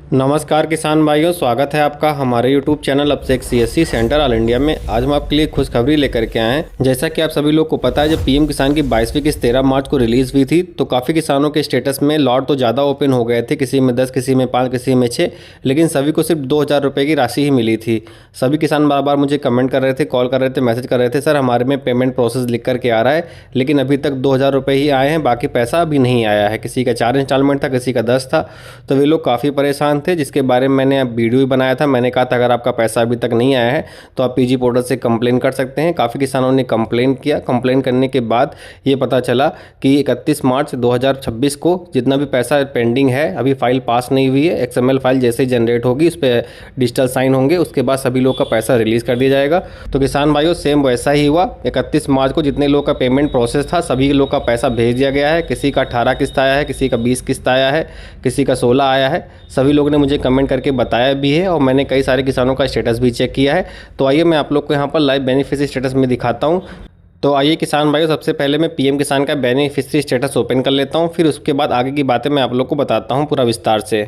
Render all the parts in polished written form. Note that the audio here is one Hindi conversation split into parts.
नमस्कार किसान भाइयों, स्वागत है आपका हमारे YouTube चैनल अपसेक CSC सेंटर ऑल इंडिया में। आज हम आपके लिए खुशखबरी लेकर के आए हैं। जैसा कि आप सभी लोग को पता है, जब पीएम किसान की 22वीं किस्त 13 मार्च को रिलीज़ हुई थी तो काफ़ी किसानों के स्टेटस में लॉट तो ज़्यादा ओपन हो गए थे, किसी में 10, किसी में 5, किसी में 6, लेकिन सभी को सिर्फ 2000 रुपये की राशि ही मिली थी। सभी किसान बार बार मुझे कमेंट कर रहे थे, कॉल कर रहे थे, मैसेज कर रहे थे, सर हमारे में पेमेंट प्रोसेस लिख करके आ रहा है, लेकिन अभी तक 2000 रुपये ही आए हैं, बाकी पैसा अभी नहीं आया है। किसी का 4 इंस्टॉलमेंट था, किसी का 10 था, तो वे लोग काफ़ी परेशान थे, जिसके बारे में मैंने अब वीडियो भी बनाया था। मैंने कहा था अगर आपका पैसा अभी तक नहीं आया है तो आप पीजी पोर्टल से कंप्लेन कर सकते हैं। काफ़ी किसानों ने कंप्लेन किया। कंप्लेन करने के बाद ये पता चला कि 31 मार्च 2026 को जितना भी पैसा पेंडिंग है, अभी फाइल पास नहीं हुई है, XML फाइल जैसे ही जनरेट होगी उस पर डिजिटल साइन होंगे, उसके बाद सभी लोग का पैसा रिलीज़ कर दिया जाएगा। तो किसान भाइयों सेम वैसा ही हुआ। 31 मार्च को जितने लोग का पेमेंट प्रोसेस था सभी लोग का पैसा भेज दिया गया है। किसी का 18 किस्त आया है, किसी का 20 किस्त आया है, किसी का 16 आया है। सभी लोग ने मुझे कमेंट करके बताया भी है और मैंने कई सारे किसानों का स्टेटस भी चेक किया है। तो आइए मैं आप लोग को यहाँ पर लाइव बेनिफिशियरी स्टेटस में दिखाता हूँ। तो आइए किसान भाइयों, सबसे पहले मैं पीएम किसान का बेनिफिशियरी स्टेटस ओपन कर लेता हूँ, फिर उसके बाद आगे की बातें मैं आप लोग को बताता हूँ पूरा विस्तार से।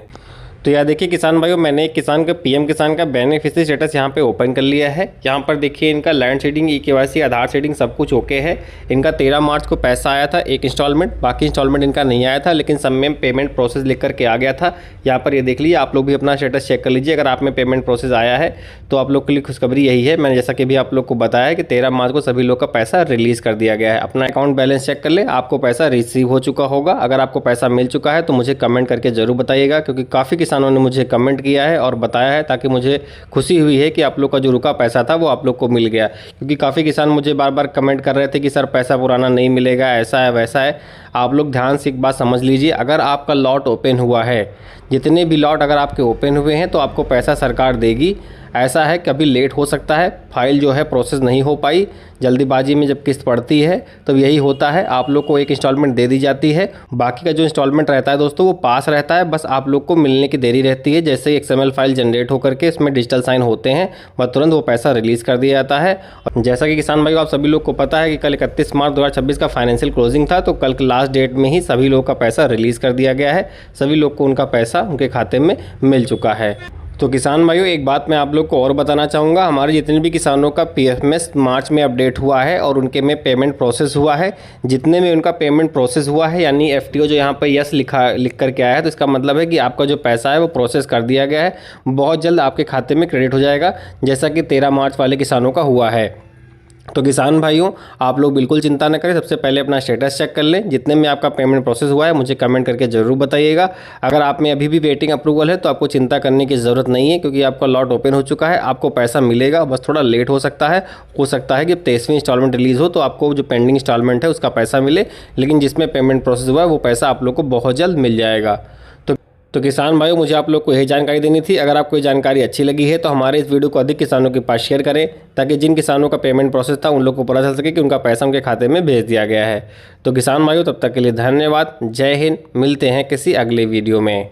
तो यह देखिए किसान भाइयों, मैंने एक किसान का पीएम किसान का बेनिफिशियरी स्टेटस यहाँ पे ओपन कर लिया है। यहाँ पर देखिए इनका लैंड सीडिंग, EKYC, आधार सीडिंग सब कुछ ओके है। इनका 13 मार्च को पैसा आया था, एक इंस्टॉलमेंट, बाकी इंस्टॉलमेंट इनका नहीं आया था, लेकिन सब में पेमेंट प्रोसेस लिख करके आ गया था। यहाँ पर ये देख लीजिए, आप लोग भी अपना स्टेटस चेक कर लीजिए। अगर आप में पेमेंट प्रोसेस आया है तो आप लोग के लिए खुशखबरी यही है। मैंने जैसा कि भी आप लोग को बताया कि 13 मार्च को सभी लोग का पैसा रिलीज़ कर दिया गया है। अपना अकाउंट बैलेंस चेक कर ले, आपको पैसा रिसीव हो चुका होगा। अगर आपको पैसा मिल चुका है तो मुझे कमेंट करके ज़रूर बताइएगा, क्योंकि काफ़ी किसानों ने मुझे कमेंट किया है और बताया है, ताकि मुझे खुशी हुई है कि आप लोग का जो रुका पैसा था वो आप लोग को मिल गया। क्योंकि काफ़ी किसान मुझे बार बार कमेंट कर रहे थे कि सर पैसा पुराना नहीं मिलेगा, ऐसा है वैसा है। आप लोग ध्यान से एक बात समझ लीजिए, अगर आपका लॉट ओपन हुआ है, जितने भी लॉट अगर आपके ओपन हुए हैं तो आपको पैसा सरकार देगी। ऐसा है कभी लेट हो सकता है, फाइल जो है प्रोसेस नहीं हो पाई, जल्दीबाजी में जब किस्त पड़ती है तो यही होता है। आप लोग को एक इंस्टॉलमेंट दे दी जाती है, बाकी का जो इंस्टॉलमेंट रहता है दोस्तों वो पास रहता है, बस आप लोग को मिलने की देरी रहती है। जैसे ही XML फाइल जनरेट होकर के इसमें डिजिटल साइन होते हैं, बस तुरंत वो पैसा रिलीज़ कर दिया जाता है। और जैसा कि किसान भाई आप सभी लोग को पता है कि कल 31 मार्च 2026 का फाइनेंशियल क्लोजिंग था, तो कल के लास्ट डेट में ही सभी लोग का पैसा रिलीज़ कर दिया गया है। सभी लोग को उनका पैसा उनके खाते में मिल चुका है। तो किसान भाइयों एक बात मैं आप लोग को और बताना चाहूँगा, हमारे जितने भी किसानों का PFMS मार्च में अपडेट हुआ है और उनके में पेमेंट प्रोसेस हुआ है, जितने में उनका पेमेंट प्रोसेस हुआ है, यानी FTO जो यहाँ पर यस लिख करके आया है, तो इसका मतलब है कि आपका जो पैसा है वो प्रोसेस कर दिया गया है, बहुत जल्द आपके खाते में क्रेडिट हो जाएगा, जैसा कि 13 मार्च वाले किसानों का हुआ है। तो किसान भाइयों आप लोग बिल्कुल चिंता न करें, सबसे पहले अपना स्टेटस चेक कर लें। जितने में आपका पेमेंट प्रोसेस हुआ है मुझे कमेंट करके ज़रूर बताइएगा। अगर आप में अभी भी वेटिंग अप्रूवल है तो आपको चिंता करने की ज़रूरत नहीं है, क्योंकि आपका लॉट ओपन हो चुका है, आपको पैसा मिलेगा, बस थोड़ा लेट हो सकता है। हो सकता है कि 23वीं इंस्टॉलमेंट रिलीज़ हो तो आपको जो पेंडिंग इंस्टॉलमेंट है उसका पैसा मिले, लेकिन जिसमें पेमेंट प्रोसेस हुआ है वो पैसा आप लोग को बहुत जल्द मिल जाएगा। तो किसान भाइयों मुझे आप लोग को यही जानकारी देनी थी। अगर आपको ये जानकारी अच्छी लगी है तो हमारे इस वीडियो को अधिक किसानों के पास शेयर करें, ताकि जिन किसानों का पेमेंट प्रोसेस था उन लोग को पता चल सके कि उनका पैसा उनके खाते में भेज दिया गया है। तो किसान भाइयों तब तक के लिए धन्यवाद। जय हिंद। मिलते हैं किसी अगले वीडियो में।